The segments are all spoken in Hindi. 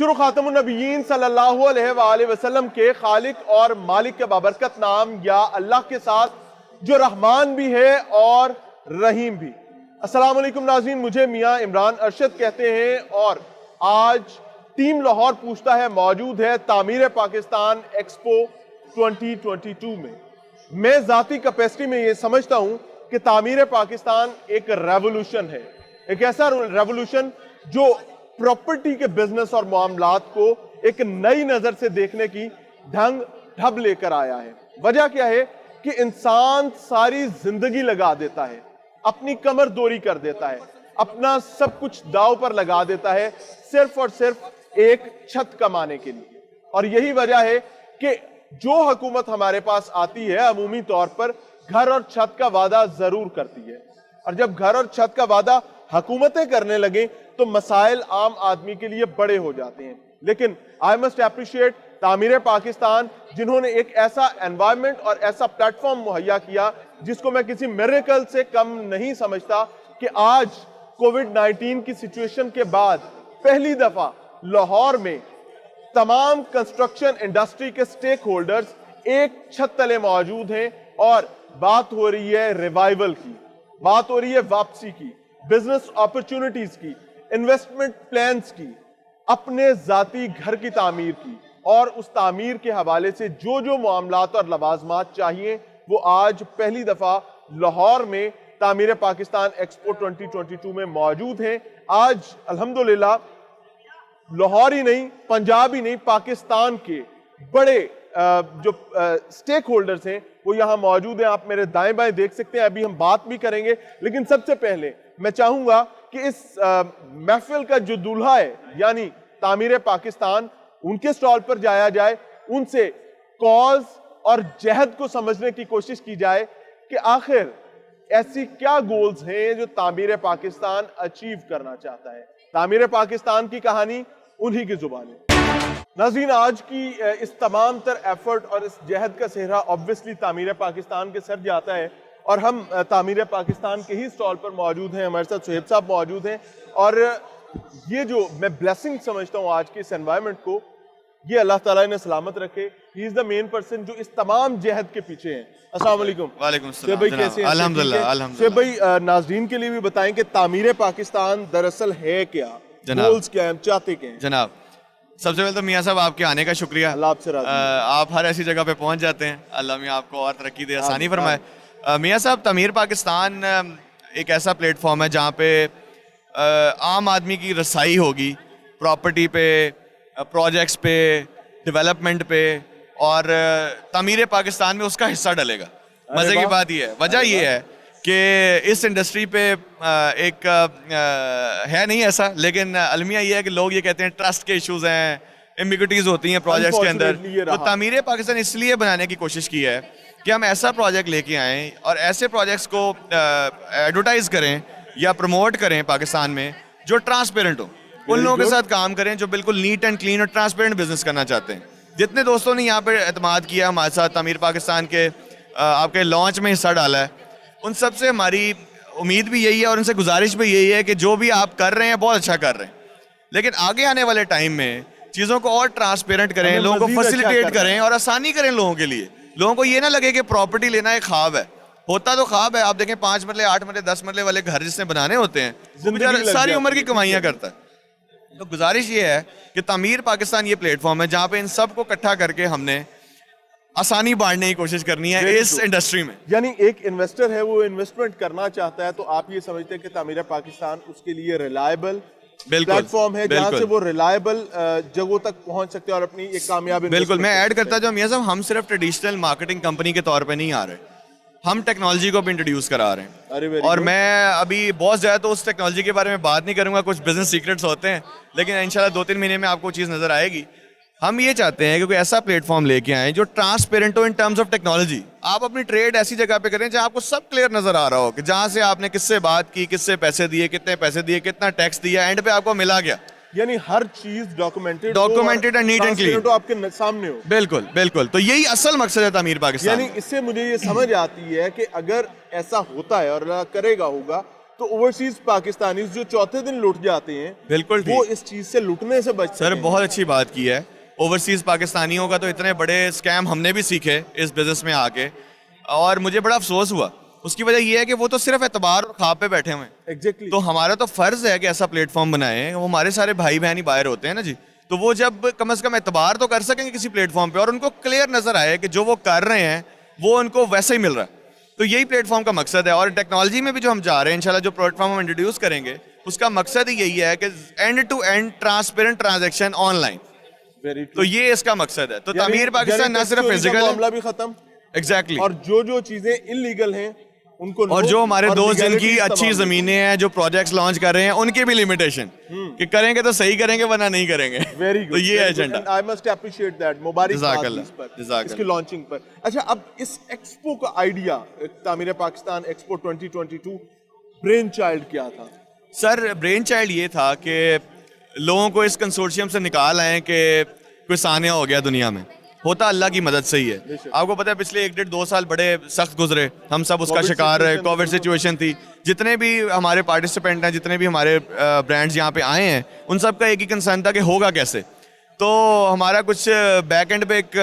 शुरू खातमुन नबीयीन सल्लल्लाहु अलैहि वसल्लम के खालिक और मालिक के बाबरकत नाम या अल्लाह के साथ जो रहमान भी है और रहीम भी। अस्सलाम वालेकुम नाज़रीन, मुझे मियां इमरान अरशद कहते हैं और आज टीम लाहौर पूछता है मौजूद है तामीर पाकिस्तान एक्सपो 2022 में। मैं ज़ाती कैपेसिटी में ये समझता हूं कि तामीर पाकिस्तान एक रेवोल्यूशन है, एक ऐसा रेवोल्यूशन जो प्रॉपर्टी के बिजनेस और मामलात को एक नई नजर से देखने की ढंग ढब लेकर आया है। वजह क्या है कि इंसान सारी जिंदगी लगा देता है, अपनी कमर दोरी कर देता है, अपना सब कुछ दांव पर लगा देता है सिर्फ और सिर्फ एक छत कमाने के लिए। और यही वजह है कि जो हुकूमत हमारे पास आती है अमूमी तौर पर घर और छत का वादा जरूर करती है, और जब घर और छत का वादा हुकूमतें करने लगे तो मसाइल आम आदमी के लिए बड़े हो जाते हैं। लेकिन आई मस्ट अप्रिशिएट तामीर पाकिस्तान, जिन्होंने एक ऐसा एनवायरनमेंट और ऐसा प्लेटफॉर्म मुहैया किया जिसको मैं किसी मिरेकल से कम नहीं समझता, कि आज कोविड-19 की सिचुएशन के बाद पहली दफा लाहौर में तमाम कंस्ट्रक्शन इंडस्ट्री के स्टेक होल्डर्स एक छत तले मौजूद हैं और बात हो रही है रिवाइवल की, बात हो रही है वापसी की, बिजनेस अपॉर्चुनिटीज की, इन्वेस्टमेंट प्लान्स की, अपने जाती घर की तामीर की, और उस तामीर के हवाले से जो जो मामलात और लवाजमात चाहिए वो आज पहली दफा लाहौर में तामीर पाकिस्तान एक्सपो 2022 में मौजूद हैं। आज अल्हम्दुलिल्लाह लाहौर ही नहीं, पंजाब ही नहीं, पाकिस्तान के बड़े जो स्टेक होल्डर्स हैं वो यहां मौजूद हैं। आप मेरे दाएं बाएं देख सकते हैं, अभी हम बात भी करेंगे। लेकिन सबसे पहले मैं चाहूंगा कि इस महफिल का जो दूल्हा है यानी तामीर पाकिस्तान, उनके स्टॉल पर जाया जाए, उनसे कॉज और जहद को समझने की कोशिश की जाए कि आखिर ऐसी क्या गोल्स हैं जो तामीर पाकिस्तान अचीव करना चाहता है। तामीर पाकिस्तान की कहानी उन्हीं की जुबान है। नाज़रीन, आज की इस तमाम तर एफर्ट और इस जहद का सेहरा ऑब्वियसली तामीर पाकिस्तान के सर जाता है, और हम तामीर पाकिस्तान के ही स्टॉल पर मौजूद हैं। हमारे साथ सुहेब साहब मौजूद हैं, और ये जो मैं ब्लेसिंग समझता हूँ आज के इस एनवायरनमेंट को, ये अल्लाह ताला ने सलामत रखे। He is the main person जो इस तमाम जहद के पीछे हैं। अस्सलाम वालेकुम। वालेकुम सलाम भाई, कैसे हैं? अल्हम्दुलिल्लाह अल्हम्दुलिल्लाह। भाई, नाज़रीन के लिए भी बताएं कि तामीर पाकिस्तान दरअसल है क्या, गोल्स क्या है, हम चाहते क्या हैं? जनाब, सबसे पहले तो मियाँ साहब आपके आने का शुक्रिया। अल्लाह आपसे राज़ी है। आप हर ऐसी जगह पे पहुंच जाते हैं, अल्लाह मियाँ आपको और तरक्की दे, आसानी फरमाए। मियाँ साहब, तामीर पाकिस्तान एक ऐसा प्लेटफॉर्म है जहाँ पे आम आदमी की रसाई होगी प्रॉपर्टी पे, प्रोजेक्ट्स पे, डेवलपमेंट पे, और तामीर पाकिस्तान में उसका हिस्सा डलेगा। मज़े की बात ये है, वजह ये है कि इस इंडस्ट्री पे एक है नहीं ऐसा, लेकिन अलमिया ये है कि लोग ये कहते हैं ट्रस्ट के इश्यूज हैं, एम्बिग्युइटीज होती हैं प्रोजेक्ट्स के अंदर। तो तामीर पाकिस्तान इसलिए बनाने की कोशिश की है कि हम ऐसा प्रोजेक्ट लेके आएँ और ऐसे प्रोजेक्ट्स को एडवर्टाइज करें या प्रमोट करें पाकिस्तान में जो ट्रांसपेरेंट हो, उन लोगों के साथ काम करें जो बिल्कुल नीट एंड क्लीन और ट्रांसपेरेंट बिजनेस करना चाहते हैं। जितने दोस्तों ने यहाँ पर एतमाद किया हमारे साथ, तामीर पाकिस्तान के आपके लॉन्च में हिस्सा डाला है, उन सब से हमारी उम्मीद भी यही है और उनसे गुजारिश भी यही है कि जो भी आप कर रहे हैं बहुत अच्छा कर रहे हैं, लेकिन आगे आने वाले टाइम में चीज़ों को और ट्रांसपेरेंट करें, लोगों को फैसिलिटेट करें और आसानी करें लोगों के लिए। लोगों को ये ना लगे कि प्रॉपर्टी लेना एक ख्वाब है, होता तो ख्वाब है। आप देखें 5 मरले 8 मरले 10 मरले वाले घर जिसने बनाने होते हैं, वो बेचारा सारी उम्र की कमाइयाँ करता है। तो गुजारिश ये है कि तामीर पाकिस्तान ये प्लेटफॉर्म है जहाँ पे इन सब को इकट्ठा करके हमने आसानी बांटने की कोशिश करनी है इस इंडस्ट्री में। यानी एक इन्वेस्टर है, वो इन्वेस्टमेंट करना चाहता है, तो आप ये समझते हैं कि तामीर पाकिस्तान उसके लिए रिलायबल प्लेटफॉर्म है जहां से वो रिलायबल जगहों तक पहुंच सकते हैं और अपनी एक कामयाब। बिल्कुल, मैं ऐड करता जाऊं मियां साहब, हम सिर्फ ट्रेडिशनल मार्केटिंग कंपनी के तौर पे नहीं आ रहे, हम टेक्नोलॉजी को भी इंट्रोड्यूस करा रहे हैं। और मैं अभी बहुत ज़्यादा तो उस टेक्नोलॉजी के बारे में बात नहीं करूंगा, कुछ बिजनेस सीक्रेट्स होते हैं, लेकिन इंशाल्लाह 2-3 महीने में आपको चीज़ नजर आएगी। हम ये चाहते हैं कि कोई ऐसा प्लेटफॉर्म लेके आए जो ट्रांसपेरेंट हो इन टर्म्स ऑफ टेक्नोलॉजी। आप अपनी ट्रेड ऐसी जगह पे करें जहां आपको सब क्लियर नजर आ रहा हो, कि जहां से आपने किससे बात की, किससे पैसे दिए, कितने पैसे दिए, कितना टैक्स दिया, एंड पे आपको मिला गया। यानी हर चीज documented and neat and clean तो आपके सामने हो। बिल्कुल बिल्कुल, तो यही असल मकसद है तामीर पाकिस्तान। यानी इससे मुझे ये समझ आती है कि अगर ऐसा होता है और करेगा होगा तो ओवरसीज पाकिस्तानी जो चौथे दिन लुट जाते हैं, बिल्कुल वो ठीक। इस चीज से लुटने से बच सर सकें। बहुत अच्छी बात की है। ओवरसीज़ पाकिस्तानियों का तो इतने बड़े स्कैम हमने भी सीखे इस बिज़नेस में आके, और मुझे बड़ा अफसोस हुआ। उसकी वजह यह है कि वो तो सिर्फ एतबार और ख्वाब पे बैठे हुए हैं। एग्जैक्टली। तो हमारा तो फ़र्ज़ है कि ऐसा प्लेटफॉर्म बनाएं। वो हमारे सारे भाई बहन ही बाहर होते हैं ना जी, तो वो जब कम से कम एतबार तो कर सकेंगे किसी प्लेटफॉर्म पे, और उनको क्लियर नज़र आए कि जो वो कर रहे हैं वो उनको वैसे ही मिल रहा है। तो यही प्लेटफॉर्म का मकसद है। और टेक्नोलॉजी में भी जो हम जा रहे हैं इंशाल्लाह, जो प्लेटफॉर्म हम इंट्रोड्यूस करेंगे उसका मकसद ही यही है कि end to end transparent transaction online. Very तो ये इसका मकसद है। तो तामीर पाकिस्तान न सिर्फ फिजिकल, मामला भी खत्म, एग्जैक्टली, और जो चीजें इलीगल हैं उनको और जो हमारे और दोस्त जिनकी legalities अच्छी तमाम जमीनें हैं, जो प्रोजेक्ट्स लॉन्च कर रहे हैं, उनके भी लिमिटेशन कि करेंगे तो सही करेंगे वरना नहीं करेंगे। वेरी तो ये है agenda. I must appreciate that. मुबारकबाद इस पर, जज़ाकल्लाह। इसकी लॉन्चिंग पर। अच्छा, अब इस एक्सपो का आइडिया, तामीर पाकिस्तान एक्सपो 2022 ब्रेन चाइल्ड क्या था? सर ब्रेन चाइल्ड ये था कि लोगों को इस कंसोर्शियम से निकाल आए कि कोई सानिया हो गया दुनिया में, होता अल्लाह की मदद से ही है। आपको पता है पिछले 1-1.5-2 साल बड़े सख्त गुजरे, हम सब उसका शिकार रहे। कोविड सिचुएशन थी। जितने भी हमारे पार्टिसिपेंट हैं, जितने भी हमारे ब्रांड्स यहाँ पे आए हैं, उन सब का एक ही कंसर्न था कि होगा कैसे। तो हमारा कुछ बैक एंड पे एक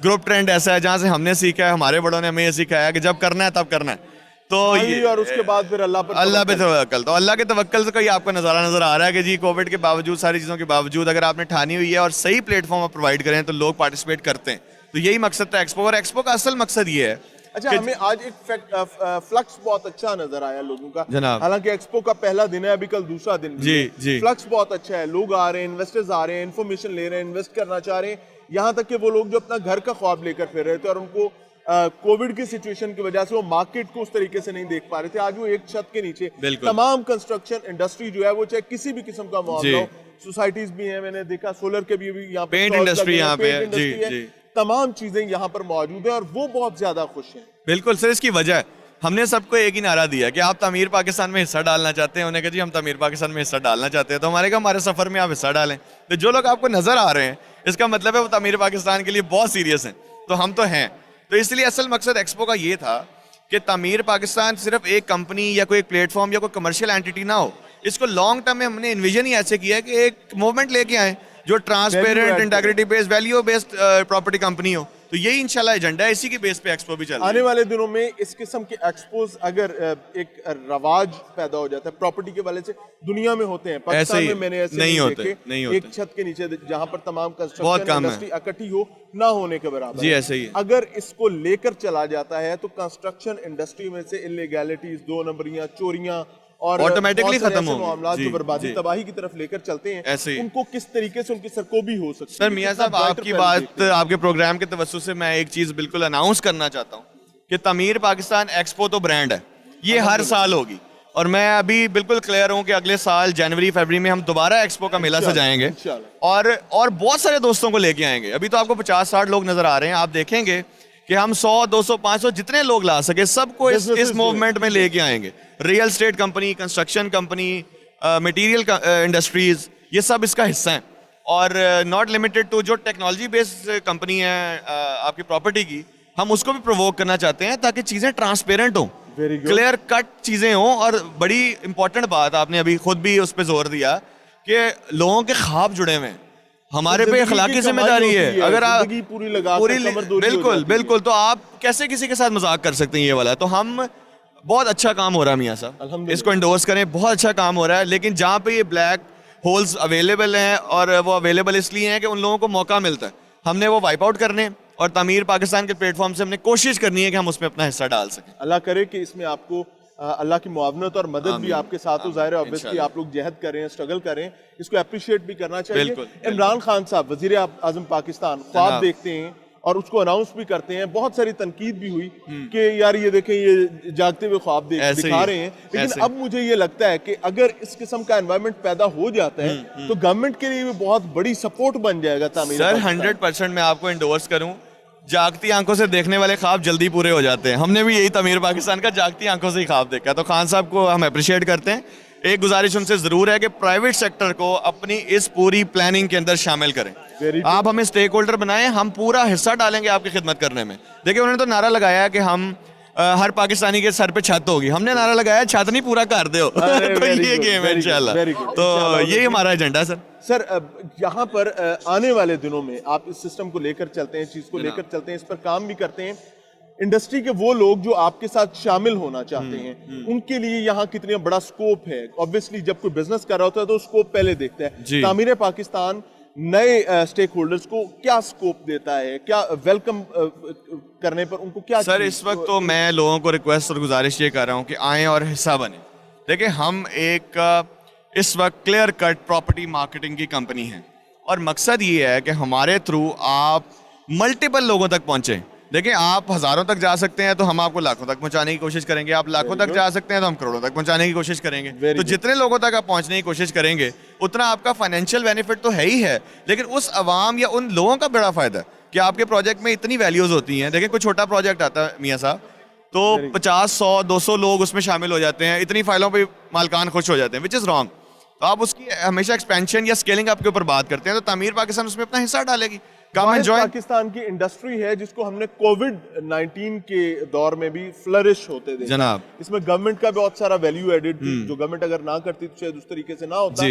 ग्रुप ट्रेंड ऐसा है जहाँ से हमने सीखा है, हमारे बड़ों ने हमें ये सिखाया कि जब करना है तब करना है। तो ये और उसके बाद फिर अल्लाह पे तवक्कल। तो अल्लाह के तवक्कल से कोई आपको नज़ारा नजर आ रहा है कि जी कोविड के बावजूद, सारी चीज़ों के बावजूद, अगर आपने ठानी हुई है और सही प्लेटफॉर्म आप प्रोवाइड करें तो लोग पार्टिसिपेट करते हैं। तो यही मकसद था एक्सपो, और एक्सपो का असल मकसद ये है। अच्छा, हमें आज एक फ्लक्स बहुत अच्छा नजर आया लोगों का जनाब। हालांकि एक्सपो का पहला दिन है, अभी कल दूसरा दिन भी जी, है। जी। फ्लक्स बहुत अच्छा है, लोग आ रहे हैं, इन्वेस्टर्स आ रहे हैं, इन्फॉर्मेशन ले रहे हैं, इन्वेस्ट करना चाह रहे हैं। यहाँ तक कि वो लोग जो अपना घर का ख्वाब लेकर फिर रहे थे और उनको कोविड की सिचुएशन की वजह से वो मार्केट को उस तरीके से नहीं देख पा रहे थे, आज वो एक छत के नीचे तमाम कंस्ट्रक्शन इंडस्ट्री जो है वो चाहे किसी भी किस्म का मामला हो, सोसाइटीज भी हैं, मैंने देखा सोलर के भी यहाँ पे पेंट इंडस्ट्री यहाँ पे है, जी जी, तमाम चीजें यहाँ पर मौजूद है और वो बहुत ज्यादा खुश हैं। बिल्कुल सर, इसकी वजह है हमने सबको एक ही नारा दिया कि आप तामीर पाकिस्तान में हिस्सा डालना चाहते हैं। उन्हें कहा जी हम तामीर पाकिस्तान में हिस्सा डालना चाहते हैं। तो हमारे कहा हमारे सफर में आप हिस्सा डालें। तो जो लोग आपको नजर आ रहे हैं इसका मतलब है वो तामीर पाकिस्तान के लिए बहुत सीरियस हैं। तो हम तो हैं। तो इसलिए असल मकसद एक्सपो का ये था कि तामीर पाकिस्तान सिर्फ एक कंपनी या कोई एक प्लेटफॉर्म या कोई कमर्शियल एंटिटी ना हो। इसको लॉन्ग टर्म में हमने इन्विजन ही ऐसे किया है कि एक मूवमेंट लेके आए जो transparent, integrity based, value based property company हो। तो यही इंशाल्लाह एजेंडा है, इसी के बेस पे एक्सपो भी चल रहा है। आने वाले दिनों में इस किस्म के एक्सपोज अगर एक रवाज पैदा हो जाता है प्रॉपर्टी के वाले से, दुनिया में होते हैं, पाकिस्तान में मैंने ऐसे नहीं होते, देखे, नहीं होते। एक छत के नीचे जहां पर तमाम कंस्ट्रक्शन इंडस्ट्री इकट्ठी हो ना होने के बराबर जी, ऐसे ही है। अगर इसको लेकर चला जाता है तो कंस्ट्रक्शन इंडस्ट्री में से इलीगैलिटीज, 2 नंबरियां, चोरियां और ऑटोमेटिकली खत्म हो मामला जो बर्बादी तबाही की तरफ लेकर चलते हैं, उनको किस तरीके से उनकी सरकोबी हो सकती है। सर मियां साहब, आपकी बात, आपके प्रोग्राम के तवज्जुह से मैं एक चीज बिल्कुल अनाउंस करना चाहता हूँ कि तामीर पाकिस्तान एक्सपो तो ब्रांड है, ये हर साल होगी। और मैं अभी बिल्कुल क्लियर हूँ कि अगले साल जनवरी फरवरी में हम दोबारा एक्सपो का मेला सजाएंगे और बहुत सारे दोस्तों को लेके आएंगे। अभी तो आपको 50-60 लोग नजर आ रहे हैं, आप देखेंगे कि हम 100, 200, 500 जितने लोग ला सके सबको इस मूवमेंट में लेके आएंगे। Real estate company, construction company, material industries, ये सब इसका हिस्सा हैं। और नॉट लिमिटेड टू जो टेक्नोलॉजी बेस्ड कंपनी है आपकी प्रॉपर्टी की, हम उसको भी प्रोवोक करना चाहते हैं ताकि चीज़ें ट्रांसपेरेंट हों, क्लियर कट चीज़ें हों। और बड़ी इंपॉर्टेंट बात आपने अभी खुद भी उस पर जोर दिया कि लोगों के ख्वाब जुड़े हुए हैं, हमारे पे अखलाकी जिम्मेदारी है। अगर आप बिल्कुल बिल्कुल, तो आप कैसे किसी के साथ मजाक कर सकते हैं, ये वाला। तो हम बहुत अच्छा काम हो रहा है मियां साहब, इसको इंडोर्स करें, बहुत अच्छा काम हो रहा है। लेकिन जहाँ पे ये ब्लैक होल्स अवेलेबल हैं, और वो अवेलेबल इसलिए हैं कि उन लोगों को मौका मिलता है, हमने वो वाइप आउट करने और तामीर पाकिस्तान के प्लेटफॉर्म से हमने कोशिश करनी है कि हम उसमें अपना हिस्सा डाल सकें। अल्लाह करे कि इसमें आपको अल्लाह की मुआवनत और मदद भी आपके साथ हो। ज़ाहिर है ऑब्वियसली आप लोग जहद करें, स्ट्रगल करें, इसको अप्रिशिएट भी करना चाहिए। इमरान खान साहब वजीर आज़म पाकिस्तान ख्वाब देखते हैं और उसको अनाउंस भी करते हैं। बहुत सारी तनकीद भी हुई कि यार ये देखें, ये जागते हुए ख्वाब दिखा रहे हैं। लेकिन अब मुझे ये लगता है कि अगर इस किस्म का एनवायरनमेंट पैदा हो जाता है तो गवर्नमेंट के लिए भी बहुत बड़ी सपोर्ट बन जाएगा तामीर। सर 100% मैं आपको इंडोर्स करूं, जागती आंखों से देखने वाले ख्वाब जल्दी पूरे हो जाते हैं। हमने भी यही तामीर पाकिस्तान का जागती आंखों से ही ख्वाब देखा। तो खान साहब को हम अप्रिशिएट करते हैं। एक गुजारिश उनसे जरूर है कि प्राइवेट सेक्टर को अपनी इस पूरी प्लानिंग के अंदर शामिल करें। आप हमें स्टेक होल्डर बनाएं, हम पूरा हिस्सा डालेंगे आपकी खिदमत करने में। देखिए उन्होंने तो नारा लगाया है कि हम हर पाकिस्तानी के सर पे छत होगी। हमने नारा लगाया छत नहीं पूरा कर दो तो ये गेम है इंशाल्लाह। तो यही हमारा एजेंडा सर। सर यहाँ पर आने वाले दिनों में आप इस सिस्टम को लेकर चलते हैं, चीज को लेकर चलते हैं, इस पर काम भी करते हैं। इंडस्ट्री के वो लोग जो आपके साथ शामिल होना चाहते हैं, उनके लिए यहाँ कितना बड़ा स्कोप है? ऑब्वियसली जब कोई बिजनेस कर रहा होता है तो स्कोप पहले देखता है। तामीर पाकिस्तान नए स्टेक होल्डर्स को क्या स्कोप देता है, क्या वेलकम करने पर उनको क्या? सर इस वक्त तो मैं लोगों को रिक्वेस्ट और गुजारिश ये कर रहा हूँ कि आएँ और हिस्सा बने। देखिए हम एक इस वक्त क्लियर कट प्रॉपर्टी मार्केटिंग की कंपनी है और मकसद ये है कि हमारे थ्रू आप मल्टीपल लोगों तक पहुँचें। देखिए आप हज़ारों तक जा सकते हैं तो हम आपको लाखों तक पहुंचाने की कोशिश करेंगे, आप लाखों तक जा सकते हैं तो हम करोड़ों तक पहुंचाने की कोशिश करेंगे। तो जितने लोगों तक आप पहुंचने की कोशिश करेंगे उतना आपका फाइनेंशियल बेनिफिट तो है ही है, लेकिन उस अवाम या उन लोगों का बड़ा फ़ायदा है कि आपके प्रोजेक्ट में इतनी वैल्यूज़ होती हैं। देखिए कोई छोटा प्रोजेक्ट आता है मियाँ साहब तो 50, 100, 200 लोग उसमें शामिल हो जाते हैं, इतनी फाइलों पर मालकान खुश हो जाते हैं, विच इज़ रॉन्ग। तो आप उसकी हमेशा एक्सपेंशन या स्केलिंग आपके ऊपर बात करते हैं तो तामीर पाकिस्तान उसमें अपना हिस्सा डालेगी। पाकिस्तान की इंडस्ट्री है जिसको हमने कोविड-19 के दौर में भी फ्लरिश होते देखा जनाब। इसमें गवर्नमेंट का बहुत सारा वैल्यू एडेड थी जो गवर्नमेंट अगर ना करती तो शायद उस तरीके से ना होता।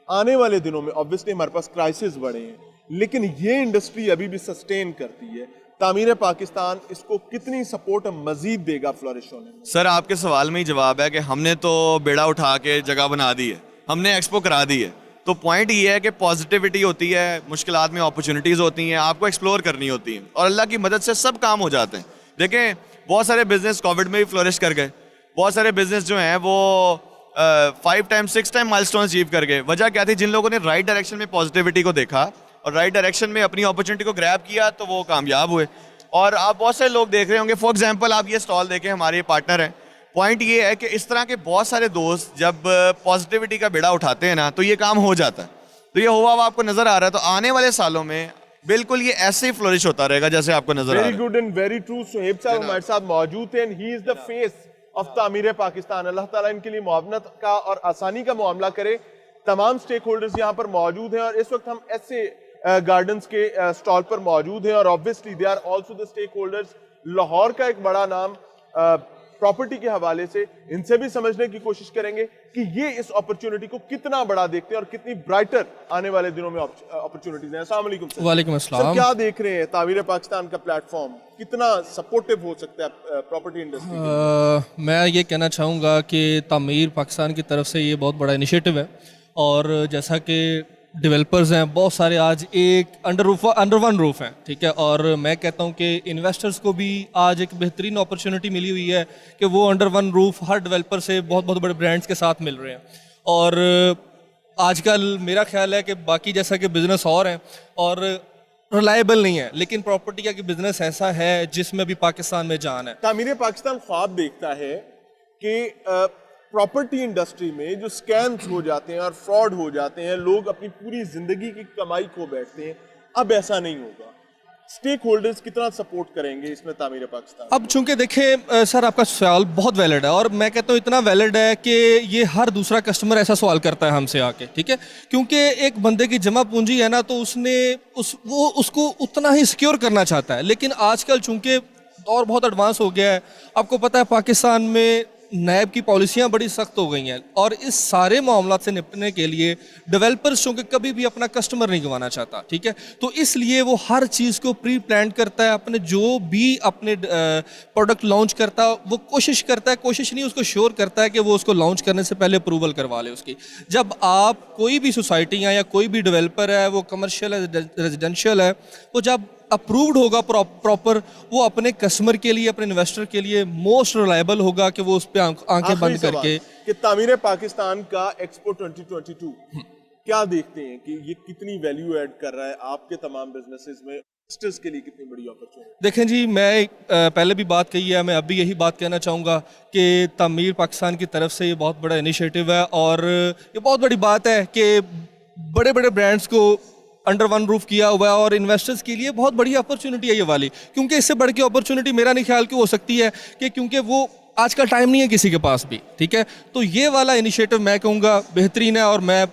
आने वाले दिनों में ऑब्वियसली हमारे पास क्राइसिस बढ़े हैं, लेकिन ये इंडस्ट्री अभी भी सस्टेन करती है। तामीर पाकिस्तान इसको कितनी सपोर्ट मजीद देगा फ्लरिश होने में? सर आपके सवाल में ही जवाब है कि हमने तो बेड़ा उठा के जगह बना दी है, हमने एक्सपो करा दी है। तो पॉइंट ये है कि पॉजिटिविटी होती है, मुश्किलात में अपॉर्चुनिटीज़ होती हैं, आपको एक्सप्लोर करनी होती हैं और अल्लाह की मदद से सब काम हो जाते हैं। देखें बहुत सारे बिजनेस कोविड में भी फ्लोरिश कर गए, बहुत सारे बिजनेस जो हैं वो 5 टाइम 6 टाइम माइलस्टोन अचीव कर गए। वजह क्या थी? जिन लोगों ने राइट डायरेक्शन में पॉजिटिविटी को देखा और राइट डायरेक्शन में अपनी अपॉर्चुनिटी को ग्रैब किया तो वो कामयाब हुए। और आप बहुत सारे लोग देख रहे होंगे, फॉर एग्जाम्पल आप ये स्टॉल देखें, हमारे पार्टनर हैं। पॉइंट ये है कि इस तरह के बहुत सारे दोस्त जब पॉजिटिविटी का बेड़ा उठाते हैं ना तो ये काम हो जाता है। तो ये हुआ आपको नजर आ रहा है, तो आने वाले सालों में बिल्कुल ये ऐसे ही फ्लोरिश होता रहेगा जैसे आपको नजर आ रहा है। Very good and very true. Suhaib साहब हमारे साथ मौजूद हैं, he is the face of तामीर पाकिस्तान। अल्लाह ताला इनके लिए मुआवनत का और आसानी का मामला करे। तमाम स्टेक होल्डर्स यहाँ पर मौजूद हैं और इस वक्त हम ऐसे गार्डन्स के स्टॉल पर मौजूद हैं और obviously they are also the stakeholders. Lahore का एक बड़ा नाम प्रॉपर्टी के हवाले से इनसे भी समझने की कोशिश करेंगे कि ये इस अपॉर्चुनिटी को कितना बड़ा देखते हैं और कितनी ब्राइटर आने वाले दिनों में अपॉर्चुनिटीज हैं। अस्सलाम वालेकुम सर। वालेकुम अस्सलाम। क्या देख रहे हैं तामीर पाकिस्तान का प्लेटफॉर्म कितना सपोर्टिव हो सकता है प्रॉपर्टी इंडस्ट्री? मैं ये कहना चाहूँगा कि तामीर पाकिस्तान की तरफ से ये बहुत बड़ा इनिशिएटिव है और जैसा कि डेवलपर्स हैं बहुत सारे आज एक अंडर वन रूफ हैं, ठीक है। और मैं कहता हूँ कि इन्वेस्टर्स को भी आज एक बेहतरीन अपॉर्चुनिटी मिली हुई है कि वो अंडर वन रूफ हर डेवलपर से बहुत बहुत बड़े ब्रांड्स के साथ मिल रहे हैं। और आजकल मेरा ख्याल है कि बाकी जैसा कि बिज़नेस और हैं और रिलायबल नहीं है, लेकिन प्रॉपर्टी का बिजनेस ऐसा है जिसमें भी पाकिस्तान में जान है। तामीर पाकिस्तान ख्वाब देखता है कि प्रॉपर्टी इंडस्ट्री में जो स्कैम्स हो जाते हैं और फ्रॉड हो जाते हैं, लोग अपनी पूरी जिंदगी की कमाई खो बैठते हैं, अब ऐसा नहीं होगा। स्टेक होल्डर्स कितना सपोर्ट करेंगे इसमें तामीर पाकिस्तान? अब चूंकि देखें सर, आपका सवाल बहुत वैलिड है और मैं कहता हूँ इतना वैलिड है कि ये हर दूसरा कस्टमर ऐसा सवाल करता है हमसे आके, ठीक है। क्योंकि एक बंदे की जमा पूंजी है ना, तो वो उसको उतना ही सिक्योर करना चाहता है। लेकिन आजकल चूंकि दौर बहुत एडवांस हो गया है, आपको पता है पाकिस्तान में नैब की पॉलिसियां बड़ी सख्त हो गई हैं और इस सारे मामला से निपटने के लिए डेवलपर्स चूँकि कभी भी अपना कस्टमर नहीं गंवाना चाहता, ठीक है। तो इसलिए वो हर चीज़ को प्री प्लान करता है। अपने जो भी अपने प्रोडक्ट लॉन्च करता है वो कोशिश करता है, कोशिश नहीं उसको श्योर करता है कि वो उसको लॉन्च करने से पहले अप्रूवल करवा ले उसकी। जब आप कोई भी सोसाइटियाँ या कोई भी डेवलपर है, वो कमर्शियल है, रेजिडेंशियल है, वो जब अप्रूव्ड होगा प्रॉपर, वो अपने कस्टमर के लिए, अपने इन्वेस्टर के लिए मोस्ट रिलायबल होगा कि वो उस पर आंखें बंद करके। कि तामीर पाकिस्तान का एक्सपो 2022 क्या देखते हैं कि ये कितनी वैल्यू ऐड कर रहा है आपके तमाम बिजनेसेस में, इन्वेस्टर्स के लिए कितनी बड़ी अपॉर्चुनिटी? देखें जी, मैं पहले भी बात कही है, मैं अभी यही बात कहना चाहूँगा कि तामीर पाकिस्तान की तरफ से ये बहुत बड़ा इनिशिएटिव है और ये बहुत बड़ी बात है कि बड़े बड़े ब्रांड्स को अंडर वन रूफ किया हुआ है और इन्वेस्टर्स के लिए बहुत बड़ी अपॉर्चुनिटी है ये वाली। क्योंकि इससे बढ़ के अपॉर्चुनिटी मेरा नहीं ख्याल कि हो सकती है कि क्योंकि वो आजकल टाइम नहीं है किसी के पास भी, ठीक है। तो ये वाला इनिशिएटिव मैं कहूँगा बेहतरीन है और मैं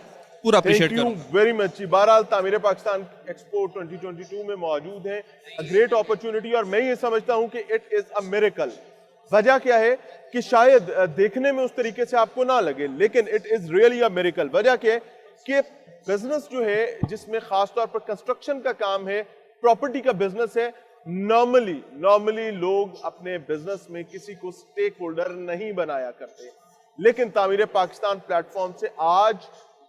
पूरा अप्रिशिएट करूँगा। Very much. बहरहाल तामीर पाकिस्तान एक्सपो 2022 में मौजूद है, अ ग्रेट अपॉर्चुनिटी, और मैं ये समझता हूँ कि इट इज अ मिरेकल वजह क्या है कि शायद देखने में उस तरीके से आपको ना लगे, लेकिन it is really a miracle. वजह क्या है कि बिजनेस जो है जिसमें खासतौर पर कंस्ट्रक्शन का काम है, प्रॉपर्टी का बिजनेस है, नॉर्मली लोग अपने बिजनेस में किसी को स्टेक होल्डर नहीं बनाया करते, लेकिन तामीर पाकिस्तान प्लेटफॉर्म से आज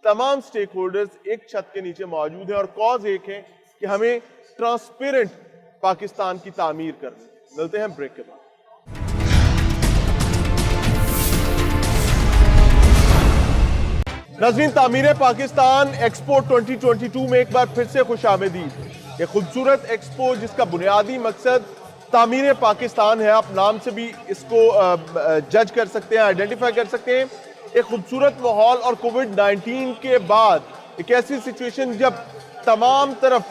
तमाम स्टेक होल्डर्स एक छत के नीचे मौजूद हैं और कॉज एक है कि हमें ट्रांसपेरेंट पाकिस्तान की तामीर करनी। मिलते हैं ब्रेक के बाद। नाज़रीन, तामीर पाकिस्तान एक्सपो 2022 में एक बार फिर से खुशामदीद। ये खूबसूरत एक्सपो जिसका बुनियादी मकसद तामीर पाकिस्तान है, आप नाम से भी इसको जज कर सकते हैं, आइडेंटिफाई कर सकते हैं। एक खूबसूरत माहौल और कोविड-19 के बाद एक ऐसी सिचुएशन जब तमाम तरफ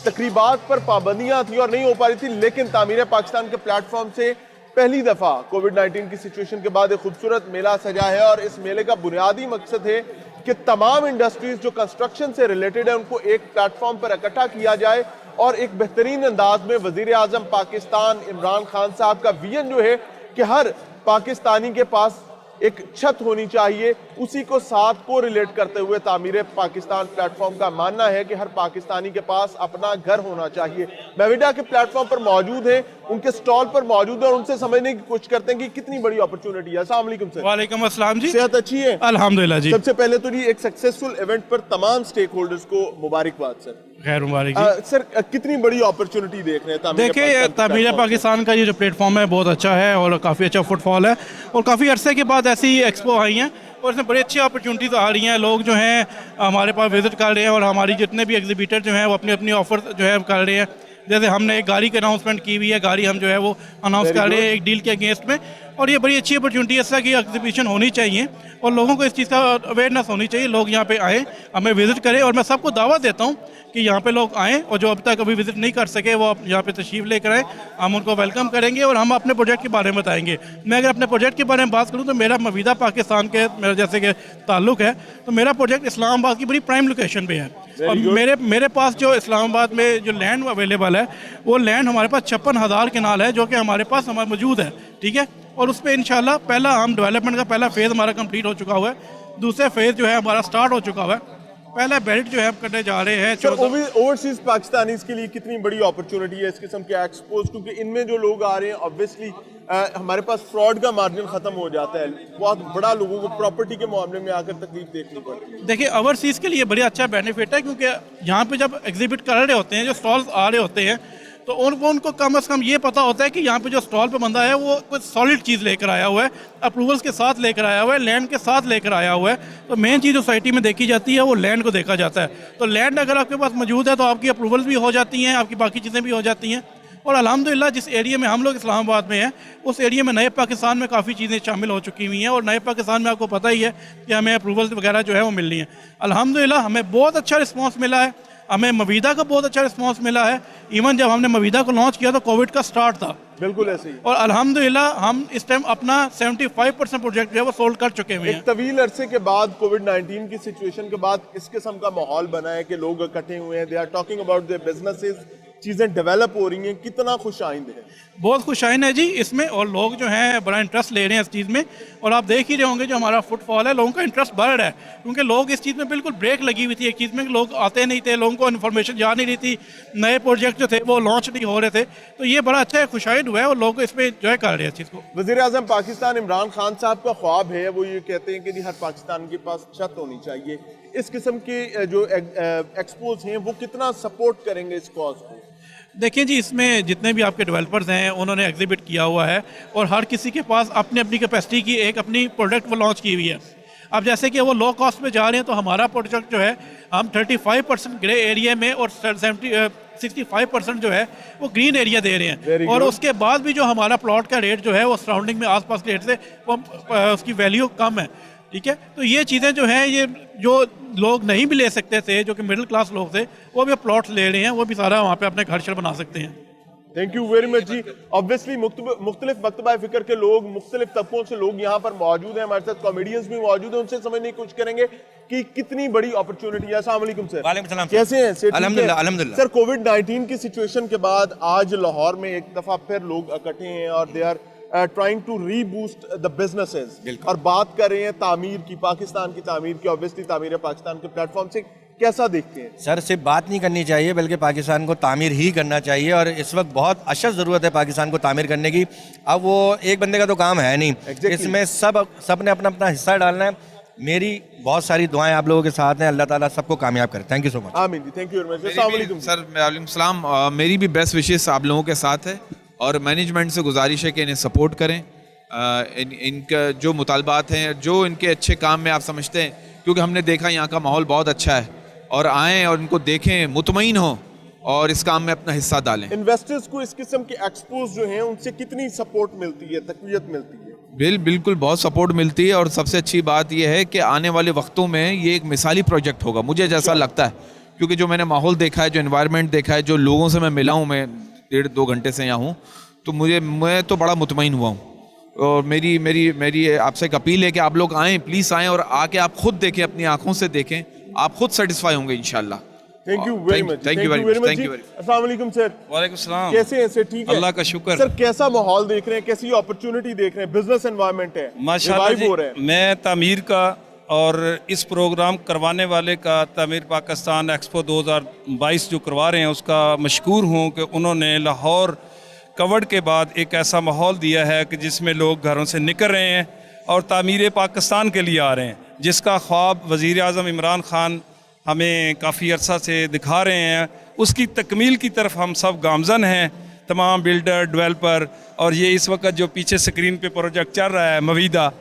तकरीबात पर पाबंदियां थी और नहीं हो पा रही थी, लेकिन तामीर पाकिस्तान के प्लेटफॉर्म से पहली दफा कोविड-19 की सिचुएशन के बाद एक खूबसूरत मेला सजा है और इस मेले का बुनियादी मकसद है कि तमाम इंडस्ट्रीज जो कंस्ट्रक्शन से रिलेटेड है उनको एक प्लेटफॉर्म पर इकट्ठा किया जाए और एक बेहतरीन अंदाज में वजीर आजम पाकिस्तान इमरान खान साहब का विजन जो है कि हर पाकिस्तानी के पास एक छत होनी चाहिए, उसी को साथ को रिलेट करते हुए तामीर पाकिस्तान प्लेटफॉर्म का मानना है कि हर पाकिस्तानी के पास अपना घर होना चाहिए। मेविडा के प्लेटफॉर्म पर मौजूद है, उनके स्टॉल पर मौजूद है और उनसे समझने की कोशिश करते हैं कि कितनी बड़ी अपॉर्चुनिटी है। अस्सलाम वालेकुम सर। वालेकुम अस्सलाम जी। सेहत अच्छी है? अल्हम्दुलिल्लाह जी। सबसे पहले तो जी एक सक्सेसफुल इवेंट पर तमाम स्टेक होल्डर्स को मुबारकबाद सर। खैर मुबारक जी। सर कितनी बड़ी अपॉर्चुनिटी देख रहे हैं? देखिए, तामीर पाकिस्तान का ये जो प्लेटफॉर्म है बहुत अच्छा है और काफ़ी अच्छा फुटफॉल है और काफ़ी अरसे के बाद ऐसी एक्सपो आई हैं और इसमें बड़ी अच्छी अपॉर्चुनिटीज़ आ रही हैं। लोग जो हैं हमारे पास विजिट कर रहे हैं और हमारी जितने भी एग्जीबिटर जो हैं वो अपनी अपनी ऑफर जो है कर रहे हैं। जैसे हमने एक गाड़ी की अनाउंसमेंट की हुई है, गाड़ी हम जो है वो अनाउंस कर रहे हैं एक डील के अगेंस्ट में, और ये बड़ी अच्छी अपॉर्चुनिटी है। इस तरह की एग्जीबिशन होनी चाहिए और लोगों को इस चीज़ का अवेयरनेस होनी चाहिए। लोग यहाँ पे आएँ, हमें विज़िट करें और मैं सबको दावत देता हूँ कि यहाँ पे लोग आएँ और जो अब तक अभी विज़िट नहीं कर सके वो यहाँ पे तशरीफ़ लेकर आएँ। हम उनको वेलकम करेंगे और हम अपने प्रोजेक्ट के बारे में बताएंगे। मैं अगर अपने प्रोजेक्ट के बारे में बात करूँ तो मेरा मवीदा पाकिस्तान के मेरा जैसे कि ताल्लुक़ है, तो मेरा प्रोजेक्ट इस्लामाबाद की बड़ी प्राइम लोकेशन पे है और मेरे पास जो इस्लामाबाद में जो लैंड अवेलेबल है वो लैंड हमारे पास 56,000 कनाल है जो कि हमारे पास मौजूद है, ठीक है। और उस पर इंशाल्लाह पहला हम डेवलपमेंट का पहला फेज़ हमारा कंप्लीट हो चुका हुआ है, दूसरा फेज़ जो है हमारा स्टार्ट हो चुका हुआ है, पहला बेल्ट जो है हम करने जा रहे हैं। ओवरसीज पाकिस्तानीज के लिए कितनी बड़ी अपॉर्चुनिटी है इस किस्म के एक्सपोज, क्योंकि इनमें जो लोग आ रहे हैं ऑब्वियसली हमारे पास फ्रॉड का मार्जिन खत्म हो जाता है, बहुत बड़ा लोगों को प्रॉपर्टी के मामले में आकर तकलीफ देखनी पड़ती है। देखिए, ओवरसीज के लिए बड़ी अच्छा बेनिफिट है क्योंकि यहाँ पे जब एग्जिबिट कर रहे होते हैं, जो स्टॉल्स आ रहे होते हैं, तो उनको कम से कम ये पता होता है कि यहाँ पे जो स्टॉल पे बंदा है वो कुछ सॉलिड चीज़ लेकर आया हुआ है, अप्रूवल्स के साथ लेकर आया हुआ है, लैंड के साथ लेकर आया हुआ है। तो मेन चीज़ सोसाइटी में देखी जाती है वो लैंड को देखा जाता है। तो लैंड अगर आपके पास मौजूद है तो आपकी अप्रूवल्स भी हो जाती हैं, आपकी बाकी चीज़ें भी हो जाती हैं। और अल्हम्दुलिल्लाह जिस एरिया में हम लोग इस्लामाबाद में हैं उस एरिया में नए पाकिस्तान में काफ़ी चीज़ें शामिल हो चुकी हुई हैं और नए पाकिस्तान में आपको पता ही है कि हमें अप्रूवल्स वगैरह जो है वो मिल रही हैं। अल्हम्दुलिल्लाह हमें बहुत अच्छा रिस्पॉन्स मिला है, हमें मवीदा का बहुत अच्छा रिस्पॉन्स मिला है। इवन जब हमने मवीदा को लॉन्च किया तो कोविड का स्टार्ट था, बिल्कुल ऐसे ही, और अल्हम्दुलिल्लाह हम इस टाइम अपना 75% प्रोजेक्ट जो है वो सोल्ड कर चुके हुए हैं। एक तवील अरसे के बाद कोविड-19 की सिचुएशन के बाद इस किस्म का माहौल बना है कि लोग इकट्ठे हुए हैं, they are talking about their businesses, चीज़ें डेवलप हो रही हैं, कितना खुशाइंद है? बहुत खुशाइन है जी इसमें, और लोग जो हैं बड़ा इंटरेस्ट ले रहे हैं इस चीज़ में। और आप देख ही रहे होंगे जो हमारा फुटफॉल है, लोगों का इंटरेस्ट बढ़ रहा है क्योंकि लोग इस चीज़ में बिल्कुल ब्रेक लगी हुई थी। एक चीज़ में लोग आते नहीं थे, लोगों को इन्फॉर्मेशन जा नहीं रही थी, नए प्रोजेक्ट जो थे वो लॉन्च नहीं हो रहे थे। तो ये बड़ा अच्छा है, खुशाइन हुआ है और लोग इस पर इंजॉय कर रहे हैं इस चीज़ को। वज़ीर आज़म पाकिस्तान इमरान खान साहब का ख्वाब है, वो ये कहते हैं कि जी हर पाकिस्तान के पास छत होनी चाहिए। इस किस्म के जो एक्सपोज हैं वो कितना सपोर्ट करेंगे इस कॉज को? देखिए जी, इसमें जितने भी आपके डेवलपर्स हैं उन्होंने एग्जिबिट किया हुआ है और हर किसी के पास अपनी अपनी कैपेसिटी की एक अपनी प्रोडक्ट वो लॉन्च की हुई है। अब जैसे कि वो लो कॉस्ट में जा रहे हैं तो हमारा प्रोडक्ट जो है हम 35% ग्रे एरिया में और 65% जो है वो ग्रीन एरिया दे रहे हैं। और उसके बाद भी जो हमारा प्लॉट का रेट जो है वो सराउंडिंग में आसपास के रेट से वो उसकी वैल्यू कम है, ठीक है। तो ये चीज़ें जो हैं, ये जो लोग नहीं भी ले सकते थे, जो कि मिडिल क्लास लोग थे, वो भी प्लॉट ले रहे हैं, वो भी सारा वहाँ पे अपने घर शर बना सकते हैं। थैंक यू वेरी मच जी। ऑब्वियसली मुख्तलिफ मकतबा फ़िक्र के लोग, मुख्तलिफ तबकों से लोग यहाँ पर मौजूद हैं, हमारे साथ कॉमेडियंस भी मौजूद हैं, उनसे समझने की कोशिश करेंगे कि कितनी बड़ी अपॉर्चुनिटी है। अस्सलाम वालेकुम सर। वालेकुम सलाम। कैसे हैं? अल्हम्दुलिल्लाह अल्हम्दुलिल्लाह। सर, कोविड-19 की सिचुएशन के बाद आज लाहौर में एक दफ़ा फिर लोग इकट्ठे हैं और they are trying to reboost the businesses और बात कर रहे हैं तामीर की, पाकिस्तान की तामीर की, ऑब्वियसली तामीर पाकिस्तान के प्लेटफॉर्म से कैसा देखते हैं? सर सिर्फ बात नहीं करनी चाहिए बल्कि पाकिस्तान को तामीर ही करना चाहिए और इस वक्त बहुत अशद ज़रूरत है पाकिस्तान को तामीर करने की। अब वो एक बंदे का तो काम है नहीं, इसमें सब ने अपना अपना हिस्सा डालना है। मेरी बहुत सारी दुआएं आप लोगों के साथ हैं, अल्लाह ताला सबको कामयाब करे। Thank you so much. आमीन जी, थैंक यू वेरी मच। अस्सलाम वालेकुम सर। वालेकुम सलाम। मेरी भी बेस्ट विशेस आप लोगों के साथ है और मैनेजमेंट से गुजारिश है कि इन्हें सपोर्ट करें। इनका जो मुतालबात हैं, जो इनके अच्छे काम में आप समझते हैं, क्योंकि हमने देखा यहाँ का माहौल बहुत अच्छा है, और आएँ और इनको देखें, मुतमईन हों और इस काम में अपना हिस्सा डालें। इन्वेस्टर्स को इस किस्म के एक्सपोज जो हैं उनसे कितनी सपोर्ट मिलती है, तकवीयत मिलती है? बिल्कुल बहुत सपोर्ट मिलती है और सबसे अच्छी बात यह है कि आने वाले वक्तों में ये एक मिसाली प्रोजेक्ट होगा, मुझे जैसा लगता है, क्योंकि जो मैंने माहौल देखा है, जो एनवायरनमेंट देखा है, जो लोगों से मैं मिला हूँ, मैं 1.5-2 घंटे से यहाँ हूँ, तो मैं तो बड़ा मुतमईन हुआ हूँ। और मेरी आपसे एक अपील है कि आप लोग आएँ, प्लीज़ आएँ और आके आप खुद देखें, अपनी आंखों से देखें, आप खुद सेटिस्फाई होंगे इंशाल्लाह। Thank you very much. Thank you very much. अस्सलाम वालेकुम सर। वालेकुम सलाम। कैसे हैं सर? ठीक है, अल्लाह का शुक्र। सर कैसा माहौल देख रहे हैं, कैसी अपॉर्चुनिटी देख रहे हैं? बिजनेस एनवायरनमेंट है, माशाल्लाह रिवाइव हो जी, रहे हैं। मैं तामीर का और इस प्रोग्राम करवाने वाले का, तामीर पाकिस्तान एक्सपो 2022 जो करवा रहे हैं, उसका मशकूर हूँ कि उन्होंने लाहौर कवर्ड के बाद एक ऐसा माहौल दिया है कि जिसमें लोग घरों से निकल रहे हैं और तामीर पाकिस्तान के लिए आ रहे हैं, जिसका ख्वाब वज़ीर आज़म इमरान खान हमें काफ़ी अरसा से दिखा रहे हैं। उसकी तकमील की तरफ हम सब गामज़न हैं, तमाम बिल्डर, डेवलपर, और ये इस वक्त जो पीछे स्क्रीन पे प्रोजेक्ट चल रहा है मवीदा,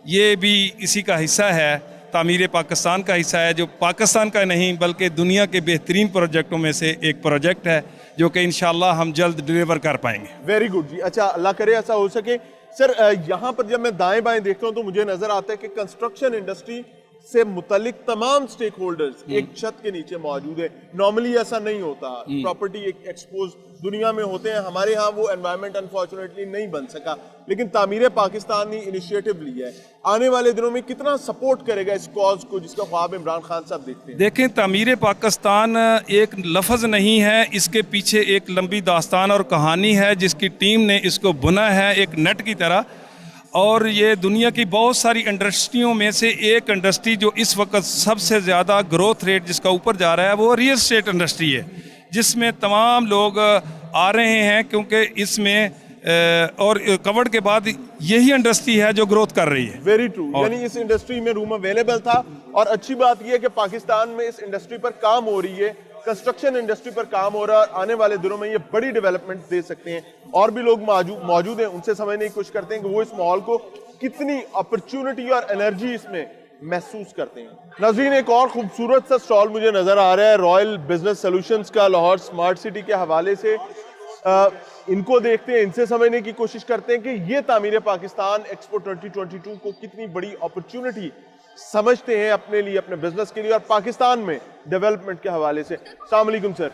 ये भी इसी का हिस्सा है, तामीर पाकिस्तान का हिस्सा है, जो पाकिस्तान का नहीं बल्कि दुनिया के बेहतरीन प्रोजेक्टों में से एक प्रोजेक्ट है, जो कि इंशाल्लाह हम जल्द डिलीवर कर पाएंगे। वेरी गुड जी। अच्छा, अल्लाह करे ऐसा हो सके। सर यहाँ पर जब मैं दाएं बाएं देखता हूँ तो मुझे नजर आता है कि कंस्ट्रक्शन इंडस्ट्री से मुतलिक तमाम स्टेक होल्डर्स एक छत के नीचे मौजूद है। नॉर्मली ऐसा नहीं होता, प्रॉपर्टी एक एक्सपोज दुनिया में होते हैं, हमारे यहाँ वो एनवायरनमेंट अनफॉर्चुनेटली नहीं बन सका, लेकिन तामीर पाकिस्तान ने इनिशिएटिव लिया है। आने वाले दिनों में कितना सपोर्ट करेगा इस कॉज को जिसका ख्वाब इमरान खान साहब देखते हैं? देखें, तामीर पाकिस्तान एक लफ्ज़ नहीं है, इसके पीछे एक लंबी दास्तान और कहानी है जिसकी टीम ने इसको बुना है एक नेट की तरह। और ये दुनिया की बहुत सारी इंडस्ट्रियों में से एक इंडस्ट्री जो इस वक्त सबसे ज़्यादा ग्रोथ रेट जिसका ऊपर जा रहा है वो रियल एस्टेट इंडस्ट्री है, जिसमें तमाम लोग आ रहे हैं, क्योंकि इसमें और कवर्ड के बाद यही इंडस्ट्री है जो ग्रोथ कर रही है। Very true. यानी इस इंडस्ट्री में रूम अवेलेबल था, और अच्छी बात यह है कि पाकिस्तान में इस इंडस्ट्री पर काम हो रही है, कंस्ट्रक्शन इंडस्ट्री पर काम हो रहा है, और आने वाले दिनों में ये बड़ी डेवलपमेंट दे सकते हैं। और भी लोग मौजूद हैं, उनसे समझने की कोशिश करते हैं कि वो इस माहौल को कितनी अपॉर्चुनिटी और एनर्जी इसमें महसूस करते हैं। नाज़रीन, एक और खूबसूरत सा स्टॉल मुझे नजर आ रहा है रॉयल बिजनेस सॉल्यूशंस का, लाहौर स्मार्ट सिटी के हवाले से। इनको देखते हैं, इनसे समझने की कोशिश करते हैं कि ये तामीर पाकिस्तान एक्सपो 2022 को कितनी बड़ी अपॉर्चुनिटी समझते हैं अपने लिए, अपने बिजनेस के लिए और पाकिस्तान में डेवलपमेंट के हवाले से। अस्सलाम वालेकुम सर।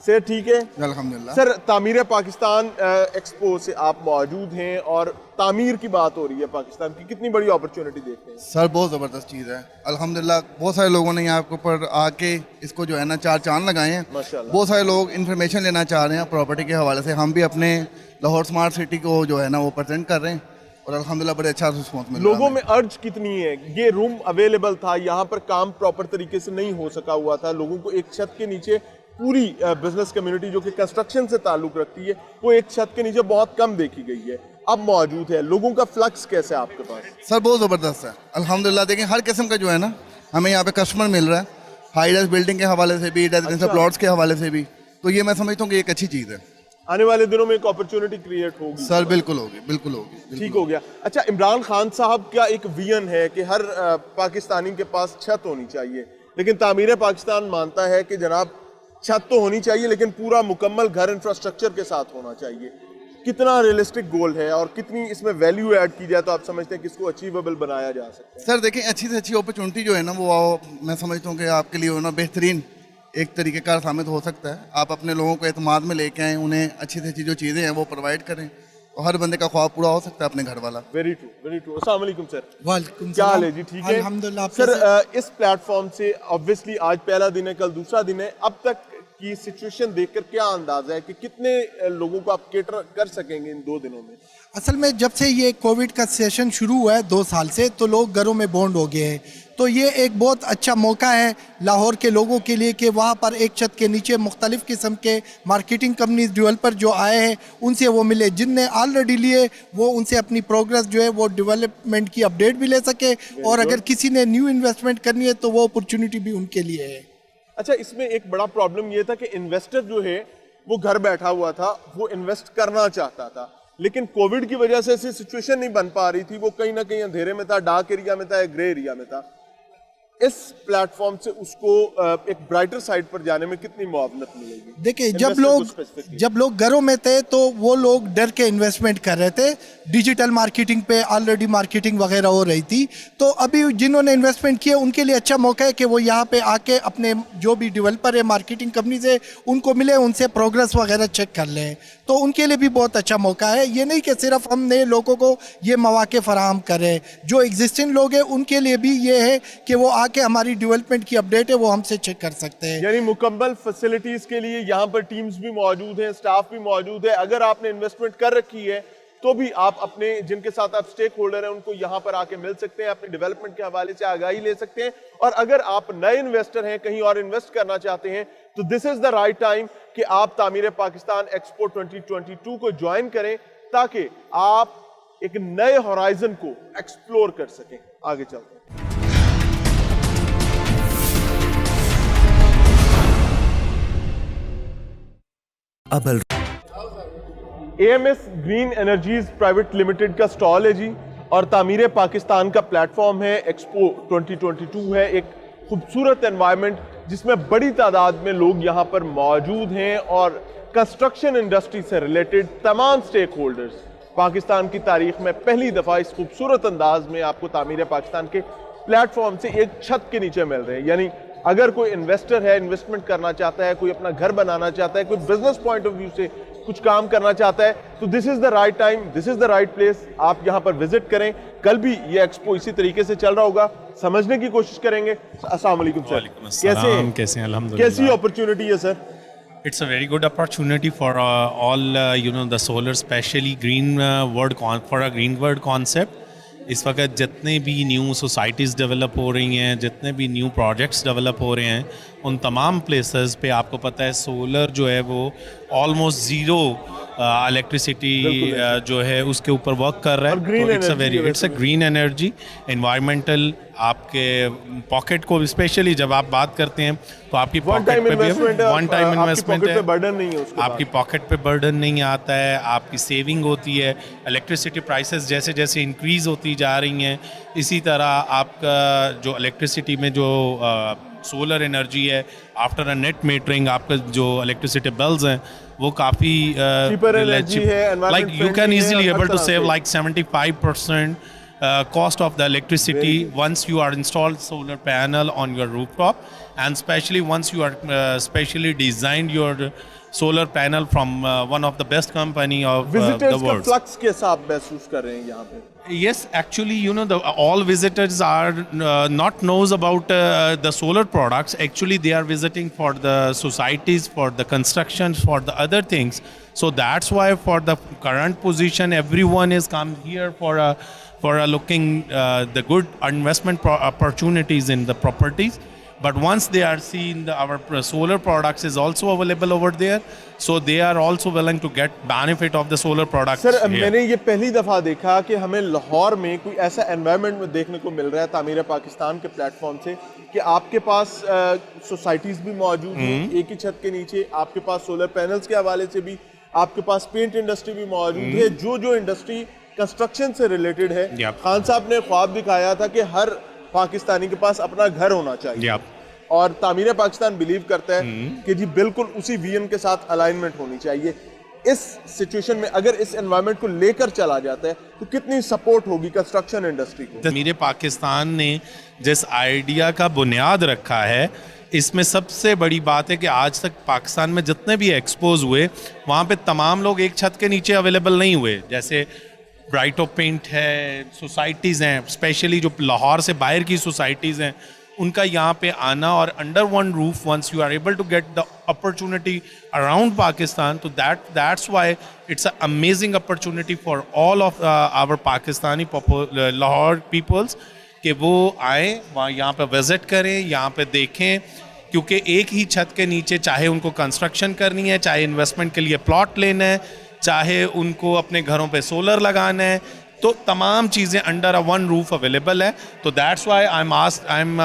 सर ठीक है, अल्हम्दुलिल्लाह। सर तामीर पाकिस्तान एक्सपो से आप मौजूद हैं और तामीर की बात हो रही है पाकिस्तान की, कितनी बड़ी अपॉर्चुनिटी देखते हैं? सर बहुत ज़बरदस्त चीज़ है, अल्हम्दुलिल्लाह। बहुत सारे लोगों ने यहाँ के ऊपर आके इसको जो है ना 4 चांद लगाए हैं। माशाल्लाह। बहुत सारे लोग इन्फॉर्मेशन लेना चाह रहे हैं प्रॉपर्टी के हवाले से। हम भी अपने लाहौर स्मार्ट सिटी को जो है ना वो प्रेजेंट कर रहे हैं और अल्हम्दुलिल्लाह बड़े अच्छा रिस्पॉन्स मिल रहा है। लोगों में अर्ज कितनी है? ये रूम अवेलेबल था, यहाँ पर काम प्रॉपर तरीके से नहीं हो सका हुआ था, लोगों को एक छत के नीचे पूरी बिजनेस कम्युनिटी जो कि कंस्ट्रक्शन से ताल्लुक रखती है वो एक छत के नीचे बहुत कम देखी गई है, अब मौजूद है। लोगों का फ्लक्स कैसे है आपके पास? सर बहुत ज़बरदस्त है अल्हम्दुलिल्लाह। देखिए हर किस्म का जो है ना हमें यहाँ पे कस्टमर मिल रहा है, हाई राइज बिल्डिंग के हवाले से भी, रेजिडेंशियल प्लॉट्स के हवाले से भी। तो ये मैं समझता हूँ कि एक अच्छी चीज़ है। आने वाले दिनों में एक अपॉर्चुनिटी क्रिएट होगी सर। बिल्कुल होगी, बिल्कुल होगी। ठीक हो गया। अच्छा, इमरान खान साहब का एक विजन है कि हर पाकिस्तानी के पास छत होनी चाहिए, लेकिन तामीर पाकिस्तान मानता है कि जनाब छत तो होनी चाहिए लेकिन पूरा मुकम्मल घर इंफ्रास्ट्रक्चर के साथ होना चाहिए। कितना रियलिस्टिक गोल है और कितनी इसमें वैल्यू ऐड की जाए तो आप समझते हैं कि इसको अचीवेबल बनाया जा सकता है? सर देखिए, अच्छी से अच्छी अपॉर्चुनिटी जो है ना वो मैं समझता हूँ कि आपके लिए ना बेहतरीन एक तरीक़ेकार साबित हो सकता है। आप अपने लोगों को एतमाद में लेके आएँ, उन्हें अच्छी से अच्छी जो चीज़ें हैं वो प्रोवाइड करें, तो हर बंदे का ख्वाब पूरा हो सकता है अपने घर वाला। Very true, very true. अस्सलाम वालेकुम सर। वालेकुम क्या हाल है जी? ठीक है अल्हम्दुलिल्लाह। सर, इस प्लेटफॉर्म से ऑब्वियसली आज पहला दिन है, कल दूसरा दिन है, अब तक की सिचुएशन देखकर क्या अंदाजा है कि कितने लोगों को आप केटर कर सकेंगे इन 2 दिनों में? असल में जब से ये कोविड का सेशन शुरू हुआ है 2 साल से, तो लोग घरों में बॉन्ड हो गए हैं। तो ये एक बहुत अच्छा मौका है लाहौर के लोगों के लिए कि वहाँ पर एक छत के नीचे मुख्तलिफ़ किस्म के मार्केटिंग कंपनीज डेवलपर जो आए हैं उनसे वो मिले, जिनने ऑलरेडी लिए वो उनसे अपनी प्रोग्रेस जो है वो डेवलपमेंट की अपडेट भी ले सके, और अगर किसी ने न्यू इन्वेस्टमेंट करनी है तो वो अपॉर्चुनिटी भी उनके लिए है। अच्छा, इसमें एक बड़ा प्रॉब्लम ये था कि इन्वेस्टर जो है वो घर बैठा हुआ था, वो इन्वेस्ट करना चाहता था, लेकिन कोविड की वजह से ऐसी सिचुएशन नहीं बन पा रही थी, वो कहीं ना कहीं अंधेरे में था, डार्क एरिया में था या ग्रे एरिया में था। इस प्लेटफॉर्म से उसको एक ब्राइटर साइड पर जाने में कितनी मुआवनत मिलेगी? देखिए, जब लोग घरों में थे तो वो लोग डर के इन्वेस्टमेंट कर रहे थे, डिजिटल मार्केटिंग पे ऑलरेडी मार्केटिंग वगैरह हो रही थी। तो अभी जिन्होंने इन्वेस्टमेंट किया उनके लिए अच्छा मौका है कि वो यहाँ पे आके अपने जो भी डेवलपर है, मार्केटिंग कंपनी से उनको मिले, उनसे प्रोग्रेस वगैरह चेक कर लें, तो उनके लिए भी बहुत अच्छा मौका है। ये नहीं कि सिर्फ हम नए लोगों को ये मौके फराहम करें, जो एग्जिस्टिंग लोग हैं उनके लिए भी ये है कि वो आके हमारी डेवलपमेंट की अपडेट है वो हमसे चेक कर सकते हैं। यानी मुकम्मल फैसिलिटीज के लिए यहाँ पर टीम्स भी मौजूद हैं, स्टाफ भी मौजूद है। अगर आपने इन्वेस्टमेंट कर रखी है तो भी आप अपने जिनके साथ आप स्टेक होल्डर हैं उनको यहाँ पर आके मिल सकते हैं, अपने डेवलपमेंट के हवाले से आगाही ले सकते हैं। और अगर आप नए इन्वेस्टर हैं, कहीं और इन्वेस्ट करना चाहते हैं, तो this is the right time कि आप तामीर पाकिस्तान एक्सपो 2022 को ज्वाइन करें, ताकि आप एक नए होराइजन को एक्सप्लोर कर सकें। आगे चलते हैं। AMS green energies private limited का स्टॉल है जी, और तामीर पाकिस्तान का प्लेटफॉर्म है। एक्सपो 2022 है, एक खूबसूरत एनवायरनमेंट जिसमें बड़ी तादाद में लोग यहाँ पर मौजूद हैं, और कंस्ट्रक्शन इंडस्ट्री से रिलेटेड तमाम स्टेक होल्डर्स पाकिस्तान की तारीख में पहली दफ़ा इस खूबसूरत अंदाज में आपको तामीर पाकिस्तान के प्लेटफॉर्म से एक छत के नीचे मिल रहे हैं। यानी अगर कोई इन्वेस्टर है, इन्वेस्टमेंट करना चाहता है, कोई अपना घर बनाना चाहता है, कोई बिजनेस पॉइंट ऑफ व्यू से कुछ काम करना चाहता है, तो this is the right time, this is the right place. आप यहाँ पर विजिट करें। कल भी ये एक्सपो इसी तरीके से चल रहा होगा, समझने की कोशिश करेंगे। अस्सलाम वालेकुम सर, कैसे हैं? अल्हम्दुलिल्लाह। कैसी अपॉर्चुनिटी है sir? It's a very good opportunity for all the solar, especially green for a green world concept. इस वक्त जितने भी न्यू सोसाइटीज़ डेवलप हो रही हैं, जितने भी न्यू प्रोजेक्ट्स डेवलप हो रहे हैं, उन तमाम प्लेसेस पे आपको पता है सोलर जो है वो ऑलमोस्ट ज़ीरो इलेक्ट्रिसिटी जो है उसके ऊपर वर्क कर रहा है। तो it's a green energy, environmental. आपके पॉकेट को स्पेशली जब आप बात करते हैं तो आपकी पॉकेट पे भी वन टाइम इन्वेस्टमेंट है, बर्डन नहीं है, आपकी पॉकेट पे बर्डन नहीं आता है, आपकी सेविंग होती है। इलेक्ट्रिसिटी प्राइसेस जैसे जैसे इंक्रीज़ होती जा रही हैं, इसी तरह आपका जो इलेक्ट्रिसिटी में जो सोलर एनर्जी है, आफ्टर अ नेट मीटरिंग आपका जो इलेक्ट्रिसिटी बिल्स हैं वो काफ़ी like you can easily able to save like 75% cost of the electricity once you are installed solar panel on your rooftop, and especially once you are specially designed your solar panel from one of the best company of the world. Flux के साथ महसूस कर रहे हैं यहाँ पे? Yes, actually, all visitors are not knows about the solar products. Actually, they are visiting for the societies, for the constructions, for the other things. So that's why, for the current position, everyone is come here for looking the good investment opportunities in the properties. But once they are seeing our solar products is also available over there, so they are also willing to get benefit of the solar products. Sir, मैंने ये पहली दफ़ा देखा कि हमें लाहौर में कोई ऐसा एनवायरनमेंट में देखने को मिल रहा है तामीर पाकिस्तान के प्लेटफॉर्म से कि आपके पास सोसाइटीज़ भी मौजूद हैं एक ही छत के नीचे, आपके पास सोलर पैनल्स के हवाले से भी, आपके पास पेंट इंडस्ट्री भी मौजूद है। जो इंडस्ट्री कंस्ट्रक्शन से रिलेटेड है, खान साहब ने ख्वाब दिखाया था कि हर पाकिस्तानी के पास अपना घर होना चाहिए, और तामीर पाकिस्तान बिलीव करता है कि जी बिल्कुल उसी विजन के साथ अलाइनमेंट होनी चाहिए। इस सिचुएशन में अगर इस एनवायरनमेंट को लेकर चला जाता है तो कितनी सपोर्ट होगी कंस्ट्रक्शन इंडस्ट्री को? तामीर पाकिस्तान ने जिस आइडिया का बुनियाद रखा है, इसमें सबसे बड़ी बात है कि आज तक पाकिस्तान में जितने भी एक्सपोज हुए वहाँ पे तमाम लोग एक छत के नीचे अवेलेबल नहीं हुए। जैसे ब्राइटो पेंट है, सोसाइटीज़ हैं, स्पेशली जो लाहौर से बाहर की सोसाइटीज़ हैं, उनका यहाँ पे आना, और under one roof once you are able to get the opportunity around Pakistan. So that's why it's an amazing opportunity for all of our Pakistani Lahore peoples कि वो आए वहाँ यहाँ पे विजिट करें, यहाँ पे देखें, क्योंकि एक ही छत के नीचे चाहे उनको कंस्ट्रक्शन करनी है, चाहे इन्वेस्टमेंट के लिए प्लॉट लेना है, चाहे उनको अपने घरों पे सोलर लगाना है, तो तमाम चीज़ें under a one roof available है. तो that's why I am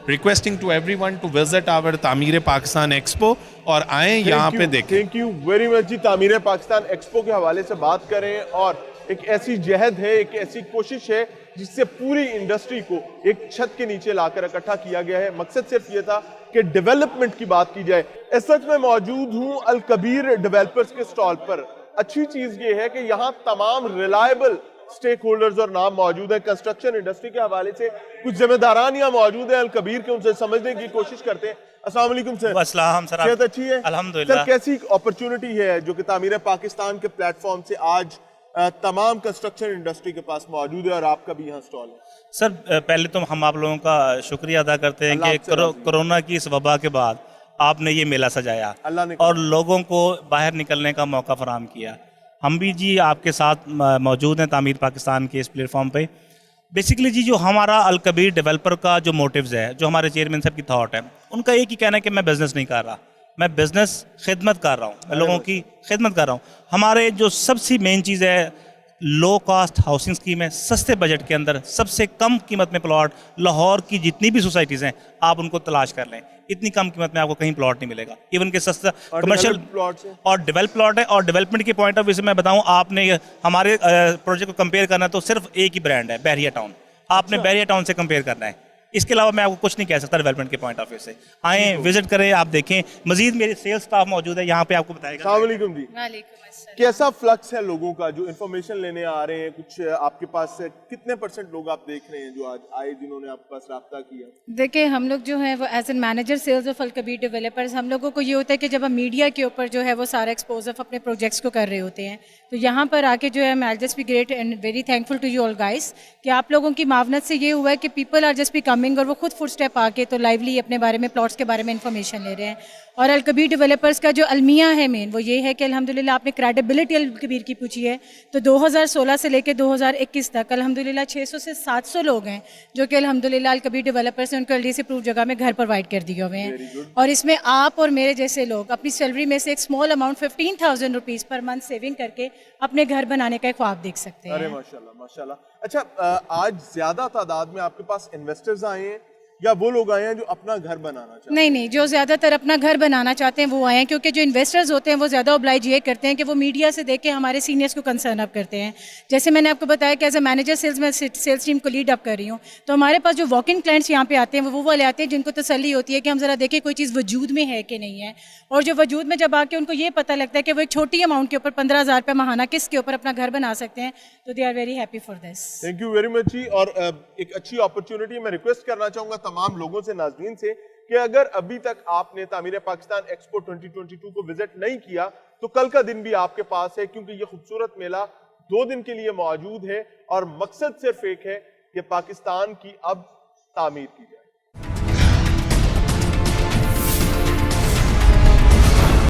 requesting to everyone to visit our Tameer Pakistan expo और आएँ यहाँ पे देखें. थैंक यू वेरी मच जी. तामीर पाकिस्तान एक्सपो के हवाले से बात करें और एक ऐसी जहद है, एक ऐसी कोशिश है जिससे पूरी इंडस्ट्री को एक छत के नीचे लाकर इकट्ठा किया गया है. मकसद सिर्फ ये था कि डेवलपमेंट की बात की जाए. इस वक्त मैं मौजूद हूं अल कबीर डेवलपर्स के स्टॉल पर. अच्छी चीज ये है कि यहाँ तमाम रिलायबल स्टेक होल्डर्स और नाम मौजूद है. कंस्ट्रक्शन इंडस्ट्री के हवाले से कुछ जिम्मेदारान यहाँ मौजूद है अल कबीर के, उनसे समझने की कोशिश करते हैं. अस्सलाम वालेकुम सर. अस्सलाम सर. सेहत अच्छी है? अल्हम्दुलिल्लाह. सर कैसी अपॉर्चुनिटी है जो कि तामीर पाकिस्तान के प्लेटफॉर्म से आज तमाम कंस्ट्रक्शन इंडस्ट्री के पास मौजूद है और आपका भी यहाँ स्टॉल है? सर पहले तो हम आप लोगों का शुक्रिया अदा करते हैं कि कोरोना की इस वबा के बाद आपने ये मेला सजाया और लोगों को बाहर निकलने का मौका फराहम किया. हम भी जी आपके साथ मौजूद हैं तामीर पाकिस्तान के इस प्लेटफॉर्म पे. बेसिकली जी जो हमारा अल कबीर डेवलपर का जो मोटिव्स है, जो हमारे चेयरमैन साहब की थॉट है, उनका एक ही कहना है कि मैं बिज़नेस नहीं कर रहा, मैं बिज़नेस खिदमत कर रहा हूँ, मैं लोगों की खिदमत कर रहा हूँ. हमारे जो सबसे मेन चीज़ है लो कॉस्ट हाउसिंग स्कीम है. सस्ते बजट के अंदर सबसे कम कीमत में प्लॉट, लाहौर की जितनी भी सोसाइटीज़ हैं आप उनको तलाश कर लें, इतनी कम कीमत में आपको कहीं प्लॉट नहीं मिलेगा. इवन के सस्ता कमर्शियल और डेवलप प्लॉट है. और डेवलपमेंट के पॉइंट ऑफ व्यू से मैं बताऊँ, आपने हमारे प्रोजेक्ट को कंपेयर करना तो सिर्फ एक ही ब्रांड है, बहरिया टाउन. आपने बहरिया टाउन से कंपेयर करना है. इसके अलावा मैं आपको कुछ नहीं कह सकता डेवलपमेंट के पॉइंट ऑफ व्यू से. आएँ, विजिट करें, आप देखें. मजीद मेरे सेल्स स्टाफ मौजूद है यहाँ पे, आपको बताएगा. अस्सलाम वालेकुम जी. कैसा फ्लक्स है लोगों का जो इन्फॉर्मेशन लेने आ रहे हैं? कुछ आपके पास कितने % लोग आप देख रहे हैं जो आज आए जिन्होंने आपके पास रब्ता किया? देखिए हम लोग जो है वो as an manager sales of Al Kabir developers, हम लोगों को ये होता है कि जब हम मीडिया के ऊपर जो है वो सारा एक्सपोज ऑफ अपने प्रोजेक्ट्स को कर रहे होते हैं, तो यहाँ पर आके जो है मैं I just be great and very thankful to you all guys कि आप लोगों की मावनत से ये हुआ है कि people are just be coming और वो खुद फुट स्टेप आके तो लाइवली अपने बारे में, प्लॉट्स के बारे में इंफॉर्मेशन ले रहे हैं. और अल कबीर डेवलपर्स का जो अलमिया है मेन वो ये है कि अल्हम्दुलिल्लाह आपने क्रेडिबिलिटी अल कबीर की पूछी है, तो 2016 से लेकर 2021 तक अल्हम्दुलिल्लाह 600 से 700 लोग हैं जो कि अल्हम्दुलिल्लाह अल कबीर डेवलपर्स ने उनको एलडीसी प्रूफ जगह में घर प्रोवाइड कर दिए हुए हैं. और इसमें आप और मेरे जैसे लोग अपनी सैलरी में से एक small amount 15,000 rupees per month saving करके अपने घर बनाने का एक ख्वाब देख सकते हैं. अरे माशाल्लाह माशाल्लाह. अच्छा, आज ज्यादा तादाद में आपके पास इन्वेस्टर्स आए हैं या वो लोग आए हैं जो अपना घर बनाना चाहते हैं? नहीं, जो ज़्यादातर अपना घर बनाना चाहते हैं वो आए हैं, क्योंकि जो इन्वेस्टर्स होते हैं वो ज़्यादा ऑब्लाइज ये करते हैं कि वो मीडिया से देख के हमारे सीनियर्स को कंसर्न अप करते हैं. जैसे मैंने आपको बताया कि एज ए मैनेजर सेल्स में सेल्स टीम को लीड अप कर रही हूँ, तो हमारे पास जो वॉक इन क्लाइंट्स यहाँ पे आते हैं वो वाले आते हैं जिनको तसल्ली होती है कि हम ज़रा देखें कोई चीज़ वजूद में है कि नहीं है. और जो वजूद में जब आके उनको ये पता लगता है कि वो एक छोटी अमाउंट के ऊपर 15,000 रुपये महाना किसके ऊपर अपना घर बना सकते हैं, तो they are very happy for this. Thank you very much ji. और एक अच्छी अपॉर्चुनिटी मैं रिक्वेस्ट करना चाहूँगा तमाम लोगों से, नाज़रीन से, कि अगर अभी तक आपने तामीर पाकिस्तान एक्सपो 2022 को विजिट नहीं किया तो कल का दिन भी आपके पास है, क्योंकि ये खूबसूरत मेला 2 दिन के लिए मौजूद है और मकसद सिर्फ एक है कि पाकिस्तान की अब तामीर की जाए.